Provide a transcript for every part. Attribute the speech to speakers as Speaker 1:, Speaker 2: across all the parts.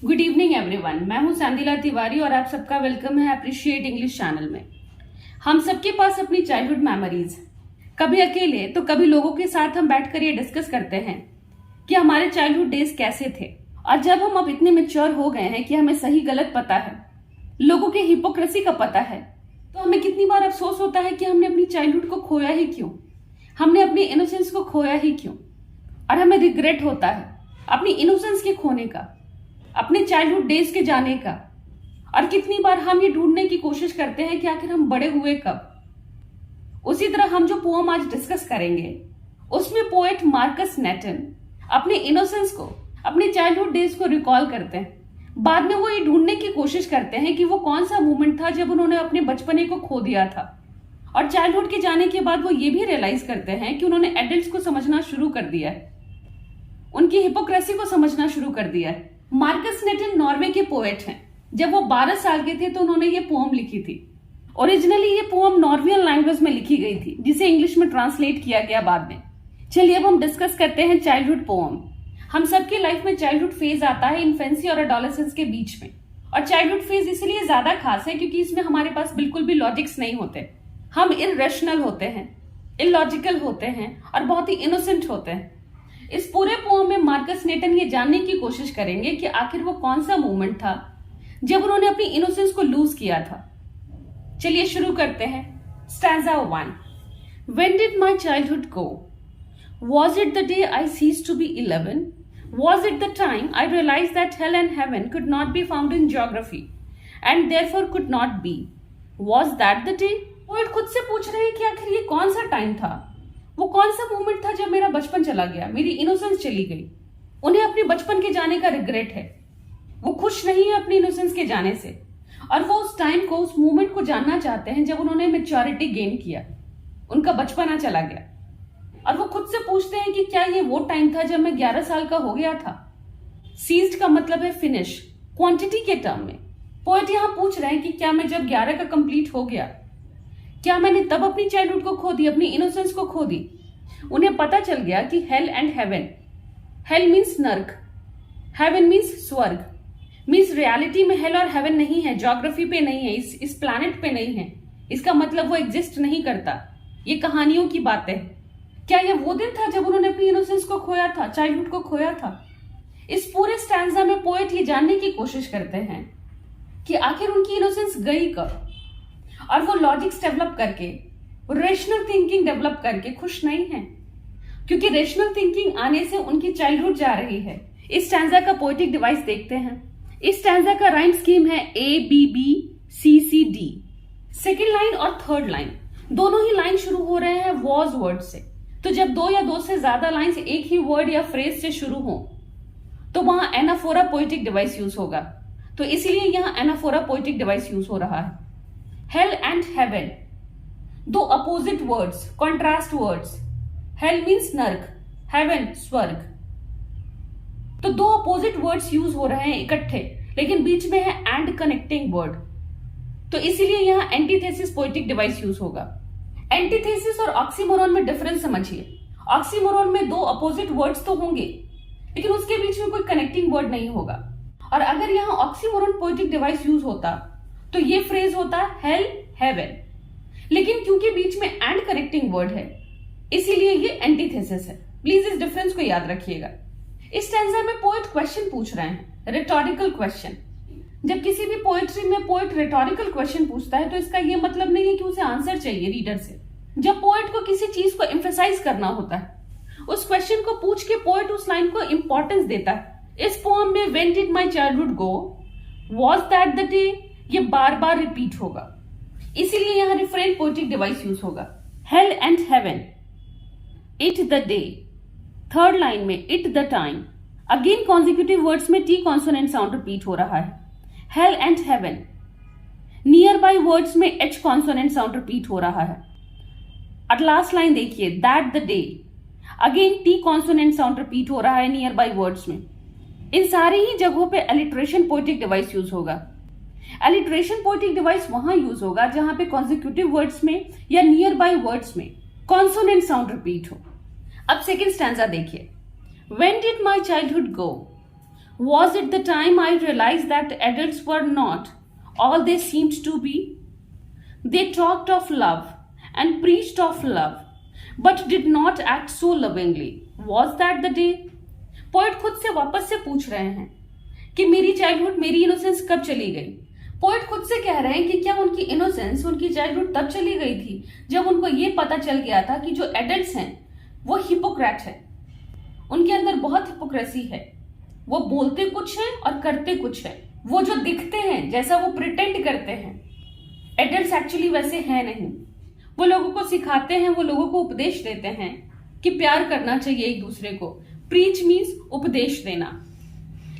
Speaker 1: Good evening everyone, मैं हूं सांदिला तिवारी और आप सबका वेलकम है अप्रिशिएट इंग्लिश चैनल में। हम सबके पास अपनी चाइल्डहुड मेमोरीज, कभी अकेले तो कभी लोगों के साथ हम बैठकर ये डिस्कस करते हैं कि हमारे चाइल्डहुड डेज कैसे थे। और जब हम अब इतने मैच्योर हो गए हैं कि हमें सही गलत पता है, लोगों के हिपोक्रेसी का पता है, तो हमें कितनी बार अफसोस होता है कि हमने अपनी चाइल्डहुड को खोया ही क्यों, हमने अपनी इनोसेंस को खोया ही क्यों। और हमें रिग्रेट होता है अपनी इनोसेंस के खोने का, अपने चाइल्डहुड डेज के जाने का। और कितनी बार हम ये ढूंढने की कोशिश करते हैं कि आखिर हम बड़े हुए कब। उसी तरह हम जो पोएम आज डिस्कस करेंगे उसमें पोएट मार्कस नेटन अपने इनोसेंस को, अपने चाइल्डहुड डेज को रिकॉल करते हैं। बाद में वो ये ढूंढने की कोशिश करते हैं कि वो कौन सा मोमेंट था जब उन्होंने अपने बचपने को खो दिया था। और चाइल्डहुड के जाने के बाद वो ये भी रियलाइज करते हैं कि उन्होंने एडल्ट्स को समझना शुरू कर दिया है, उनकी हिपोक्रेसी को समझना शुरू कर दिया है। मार्कस नेटन नॉर्वे के पोएट हैं। जब वो 12 साल के थे तो उन्होंने ये पोएम लिखी थी। ओरिजिनली ये पोएम नॉर्वेजियन लैंग्वेज में लिखी गई थी, जिसे इंग्लिश में ट्रांसलेट किया गया बाद में। चलिए अब हम डिस्कस करते हैं चाइल्डहुड पोएम। हम सबकी लाइफ में चाइल्डहुड फेज आता है इन्फेंसी और एडोलेसेंस के बीच में। और चाइल्डहुड फेज इसलिए ज्यादा खास है क्योंकि इसमें हमारे पास बिल्कुल भी लॉजिक्स नहीं होते। हम इररेशनल होते हैं, इलॉजिकल होते हैं और बहुत ही इनोसेंट होते हैं। इस पूरे पोएम में मार्कस नेटन ये जानने की कोशिश करेंगे कि आखिर वो कौन सा मोमेंट था जब उन्होंने अपनी इनोसेंस को लूज किया था। चलिए शुरू करते हैं। Stanza 1। When did my childhood go? Was it the day I ceased to be 11? Was it the time I realized that hell and heaven could not be found in geography and therefore could not be? Was that the day? Poet खुद से पूछ रहे हैं कि आखिर ये कौन सा टाइम था, वो कौन सा मोमेंट था जब मेरा बचपन चला गया, मेरी इनोसेंस चली गई। उन्हें अपने बचपन के जाने का रिग्रेट है, वो खुश नहीं है अपनी इनोसेंस के जाने से। और वो उस टाइम को, उस मोमेंट को जानना चाहते हैं जब उन्होंने मैच्योरिटी गेन किया, उनका बचपना चला गया। और वो खुद से पूछते हैं कि क्या ये वो टाइम था जब मैं 11 साल का हो गया था। सीज्ड का मतलब है फिनिश, क्वांटिटी के टर्म में। पोएट यहां पूछ रहे हैं कि क्या मैं जब 11 का कंप्लीट हो गया, क्या मैंने तब अपनी चाइल्डहुड को खो दी, अपनी इनोसेंस को खो दी। उन्हें पता चल गया कि hello and haven, hello means नर्क, हेवन मीन्स स्वर्ग, मीन्स रियलिटी में हेल और हेवन नहीं है, ज्योग्राफी पे नहीं है, इस प्लैनेट पे नहीं है। इसका मतलब वो एग्जिस्ट नहीं करता, ये कहानियों की बातें है। क्या ये वो दिन था जब उन्होंने अपनी इनोसेंस को खोया था, चाइल्डहुड को खोया था। इस पूरे स्टैंजा में पोएट ये जानने की कोशिश करते हैं कि आखिर उनकी इनोसेंस गई कब। और वो लॉजिक्स डेवलप करके, रेशनल थिंकिंग डेवलप करके खुश नहीं है, क्योंकि रेशनल थिंकिंग आने से उनकी चाइल्डहुड जा रही है। इस स्टैंजा का पोएटिक डिवाइस देखते हैं। इस स्टैंजा का राइम स्कीम है ABBCCD। सेकेंड लाइन और थर्ड लाइन दोनों ही लाइन शुरू हो रहे हैं वॉज वर्ड से। तो जब 2 या 2 से ज्यादा लाइंस एक ही वर्ड या फ्रेज से शुरू हो तो वहां एनाफोरा पोएटिक डिवाइस यूज होगा। तो इसीलिए यहां एनाफोरा पोएटिक डिवाइस यूज हो रहा है। हेल एंड हेवन, दो opposite words, contrast words. Hello means नर्क, हेवन स्वर्ग। तो दो अपोजिट वर्ड्स यूज हो रहे हैं इकट्ठे, लेकिन बीच में है एंड कनेक्टिंग वर्ड। तो इसीलिए यहां एंटीथेसिस पोएटिक डिवाइस यूज होगा। एंटीथेसिस और ऑक्सीमोरॉन में डिफरेंस समझिए। ऑक्सीमोरॉन में दो अपोजिट वर्ड्स तो होंगे, लेकिन उसके बीच में कोई कनेक्टिंग वर्ड नहीं होगा। और अगर यहां ऑक्सीमोरॉन पोएटिक डिवाइस यूज होता तो ये फ्रेज होता हेल हेवन, लेकिन क्योंकि बीच में एंड कनेक्टिंग वर्ड है इसीलिए ये एंटीथेसिस है। प्लीज इस डिफरेंस को याद रखिएगा। इस स्टैंजा में पोएट क्वेश्चन पूछ रहे हैं, रिटोरिकल क्वेश्चन। जब किसी भी पोएट्री में पोएट रिटोरिकल क्वेश्चन पूछता है तो इसका ये मतलब नहीं है कि उसे आंसर चाहिए रीडर से। जब पोएट को किसी चीज को एम्फेसाइज करना होता है, उस क्वेश्चन को पूछ के पोएट उस लाइन को इंपॉर्टेंस देता है। इस पोएम में when did my childhood go, was that the day, ये बार बार रिपीट होगा, इसीलिए यहां रिफरेन पोएटिक डिवाइस यूज होगा। Hell and heaven, it the day. Third line में it the time. Again consecutive words में टी कॉन्सोनेंट साउंड रिपीट हो रहा है। Hell and heaven. Nearby words में एच कॉन्सोनेंट साउंड रिपीट हो रहा है। और लास्ट लाइन देखिए, that the day. Again T consonant sound repeat हो रहा है नियर बाय वर्ड्स में। इन सारी ही जगहों पे एलिट्रेशन पोएटिक डिवाइस यूज होगा। एलिट्रेशन पोएटिक डिवाइस वहां यूज होगा जहां पे कॉन्जिक्यूटिव वर्ड्स में या नियर बाय वर्ड्स में कॉन्सोनेंट साउंड रिपीट हो। अब सेकेंड स्टैंजा देखिए। When did my childhood go, Was it the time I realized that adults were not all they seemed to be? They talked of love and preached of love, but did not act so lovingly. Was that the day? Poet खुद से वापस से पूछ रहे हैं कि मेरी childhood, मेरी इनोसेंस कब चली गई। पोएट खुद से कह रहे हैं कि क्या उनकी इनोसेंस, उनकी चाइल्डहुड तब चली गई थी जब उनको ये पता चल गया था कि जो एडल्ट्स हैं वो हिपोक्रेट है, उनके अंदर बहुत हिपोक्रेसी है, वो बोलते कुछ हैं और करते कुछ है, वो जो दिखते हैं, जैसा वो प्रिटेंड करते हैं, एडल्ट्स एक्चुअली वैसे हैं नहीं। वो लोगों को सिखाते हैं, वो लोगों को उपदेश देते हैं कि प्यार करना चाहिए एक दूसरे को। प्रीच मीन्स उपदेश देना,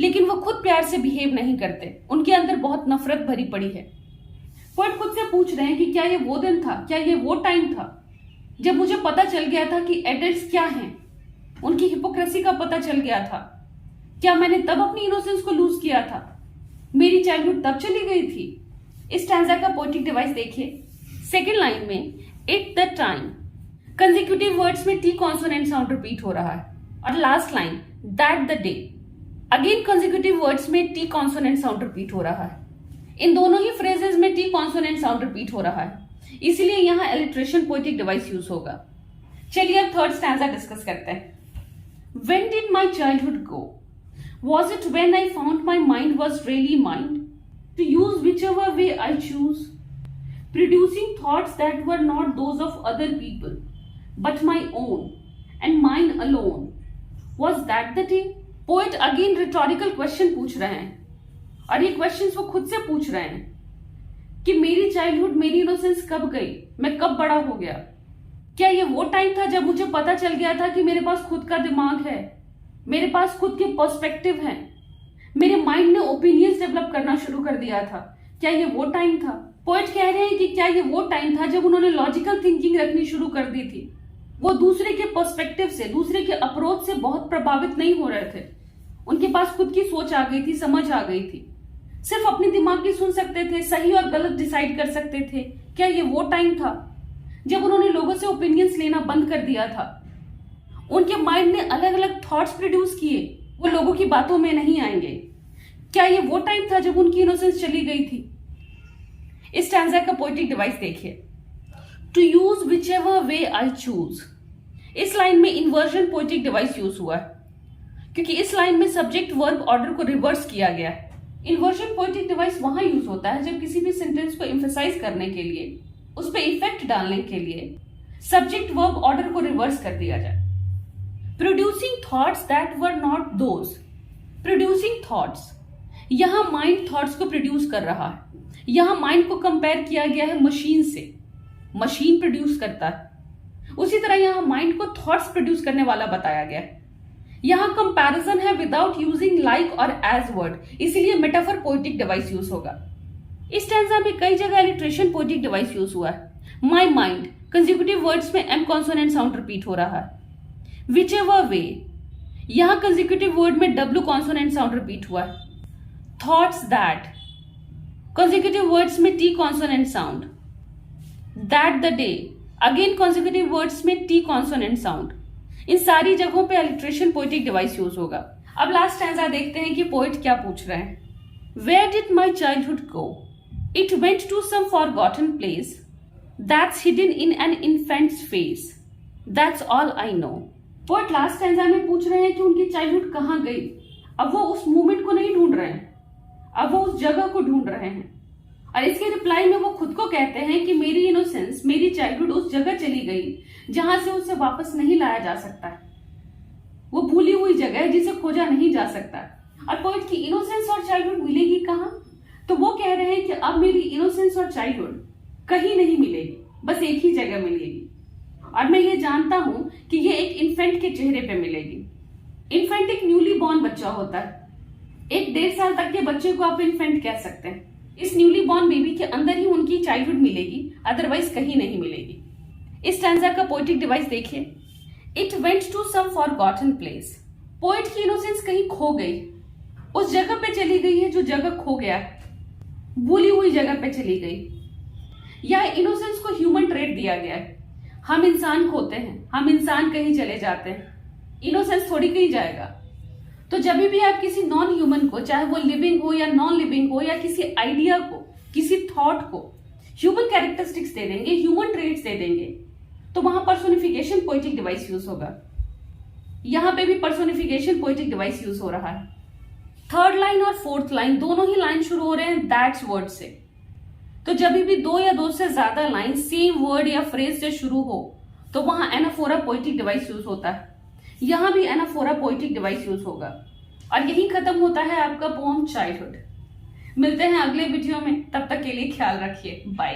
Speaker 1: लेकिन वो खुद प्यार से बिहेव नहीं करते, उनके अंदर बहुत नफरत भरी पड़ी है। पोएट खुद से पूछ रहे हैं कि क्या ये वो दिन था, क्या ये वो टाइम था जब मुझे पता चल गया था कि एडल्ट्स क्या हैं, उनकी हिपोक्रेसी का पता चल गया था। क्या मैंने तब अपनी इनोसेंस को लूज किया था? मेरी चाइल्डहुड तब चली गई थी। इस स्टैंजा का पोएटिक डिवाइस देखिए। सेकेंड लाइन में at the time, consecutive words में टी कॉन्सोनेंट साउंड रिपीट हो रहा है, और last line that the day, again consecutive words में टी कॉन्सोनेंट साउंड रिपीट हो रहा है। इन दोनों ही फ्रेजेस में टी कॉन्सोनेंट साउंड रिपीट हो रहा है, इसीलिए यहां एलिट्रेशन पोएटिक डिवाइस यूज होगा। चलिए अब थर्ड स्टैंजा डिस्कस करते हैं। When did my childhood go? Was it when I found my mind was really mine, to use whichever way I choose, producing thoughts that were not those of other people, but my own, and mine alone? Was that the day? Poet again rhetorical question पूछ रहे हैं, और ये questions वो खुद से पूछ रहे हैं कि मेरी चाइल्डहुड, मेरी इनोसेंस कब गई, मैं कब बड़ा हो गया। क्या ये वो टाइम था जब मुझे पता चल गया था कि मेरे पास खुद का दिमाग है, मेरे पास खुद के पर्सपेक्टिव हैं, मेरे माइंड ने ओपिनियंस डेवलप करना शुरू कर दिया था? क्या ये वो टाइम था? पोएट कह रहे हैं कि क्या ये वो टाइम था जब उन्होंने लॉजिकल थिंकिंग रखनी शुरू कर दी थी। वो दूसरे के पर्सपेक्टिव से, दूसरे के अप्रोच से बहुत प्रभावित नहीं हो रहे थे, उनके पास खुद की सोच आ गई थी, समझ आ गई थी, सिर्फ अपने दिमाग की सुन सकते थे, सही और गलत डिसाइड कर सकते थे। क्या ये वो टाइम था जब उन्होंने लोगों से ओपिनियंस लेना बंद कर दिया था? उनके माइंड ने अलग अलग थॉट्स प्रोड्यूस किए, वो लोगों की बातों में नहीं आएंगे। क्या ये वो टाइम था जब उनकी इनोसेंस चली गई थी? इस स्टैंजा का पोएटिक डिवाइस देखिए। To use whichever way I choose, इस लाइन में इन्वर्जन पोएटिक डिवाइस यूज हुआ है, क्योंकि इस लाइन में सब्जेक्ट वर्ब ऑर्डर को रिवर्स किया गया है। इन्वर्जन पोएटिक डिवाइस वहां यूज होता है जब किसी भी सेंटेंस को एम्फेसाइज करने के लिए, उस पर इफेक्ट डालने के लिए सब्जेक्ट वर्ब ऑर्डर को रिवर्स कर दिया जाए। Producing thoughts that were not those, producing thoughts, यहां माइंड थॉट्स को प्रोड्यूस कर रहा है। यहां माइंड को कंपेयर किया गया है मशीन से, मशीन प्रोड्यूस करता है, उसी तरह यहां माइंड को थॉट्स प्रोड्यूस करने वाला बताया गया है। यहां कंपैरिजन है विदाउट यूजिंग लाइक और एज वर्ड, इसलिए मेटाफर पोएटिक डिवाइस यूज होगा। इस स्टैंजा में कई जगह एलिट्रेशन पोएटिक डिवाइस यूज हुआ है। माई माइंड, कंसेक्यूटिव वर्ड्स में एम कॉन्सोनेंट साउंड रिपीट हो रहा है। विच एवर वे, यहां कंसेक्यूटिव वर्ड में डब्ल्यू कॉन्सोनेंट साउंड रिपीट हुआ है। थॉट्स दैट, कंसेक्यूटिव वर्ड्स में T consonant sound. That the day, again consecutive words में टी कॉन्सोनेंट साउंड। इन सारी जगहों पे एलिट्रेशन पोएटिक डिवाइस यूज होगा। अब लास्ट स्टैंजा देखते हैं कि पोएट क्या पूछ रहे हैं। Where did my childhood go? It went to some forgotten place that's hidden in an infant's face, that's all I know. Poet last stanza में पूछ रहे हैं कि उनकी चाइल्डहुड कहाँ गई। अब वो उस मोमेंट को नहीं ढूंढ रहे हैं, अब वो उस जगह को ढूंढ रहे हैं, और इसके रिप्लाई में वो खुद को कहते हैं कि मेरी इनोसेंस, मेरी चाइल्डहुड उस जगह चली गई जहां से उसे वापस नहीं लाया जा सकता है। वो भूली हुई जगह है जिसे खोजा नहीं जा सकता। और पोएट की इनोसेंस और चाइल्डहुड मिलेगी कहां? तो वो कह रहे हैं कि अब मेरी इनोसेंस और चाइल्डहुड कहीं नहीं मिलेगी, बस एक ही जगह मिलेगी, और मैं ये जानता हूं कि ये एक इन्फेंट के चेहरे पे मिलेगी। इन्फेंट एक न्यूली बॉर्न बच्चा होता है, एक 1.5 साल तक के बच्चे को आप इन्फेंट कह सकते हैं। इस न्यूली बॉर्न बेबी के अंदर ही उनकी चाइल्डहुड मिलेगी, अदरवाइज कहीं नहीं मिलेगी। इस स्टैंजा का पोएटिक डिवाइस देखिए। It went to some forgotten place, poet की इनोसेंस कहीं खो गई, उस जगह पे चली गई है जो जगह खो गया, भूली हुई जगह पे चली गई। या इनोसेंस को ह्यूमन ट्रेट दिया गया है। हम इंसान खोते हैं, हम इंसान कहीं चले जाते हैं, इनोसेंस थोड़ी कहीं जाएगा। तो जब भी आप किसी नॉन ह्यूमन को, चाहे वो लिविंग हो या नॉन लिविंग हो, या किसी आइडिया को, किसी थॉट को ह्यूमन कैरेक्टरिस्टिक्स दे देंगे, ह्यूमन ट्रेट्स दे देंगे, तो वहां पर्सोनिफिकेशन पोएटिक डिवाइस यूज होगा। यहां पे भी पर्सोनिफिकेशन पोएटिक डिवाइस यूज हो रहा है। थर्ड लाइन और फोर्थ लाइन दोनों ही लाइन शुरू हो रहे हैं दैट्स वर्ड से। तो जब भी दो या दो से ज्यादा लाइन सेम वर्ड या फ्रेज से शुरू हो तो वहां एनाफोरा पोएटिक डिवाइस यूज होता है। यहां भी एनाफोरा पोएटिक डिवाइस यूज होगा। और यही खत्म होता है आपका पोएम चाइल्डहुड। मिलते हैं अगले वीडियो में, तब तक के लिए ख्याल रखिए, बाय।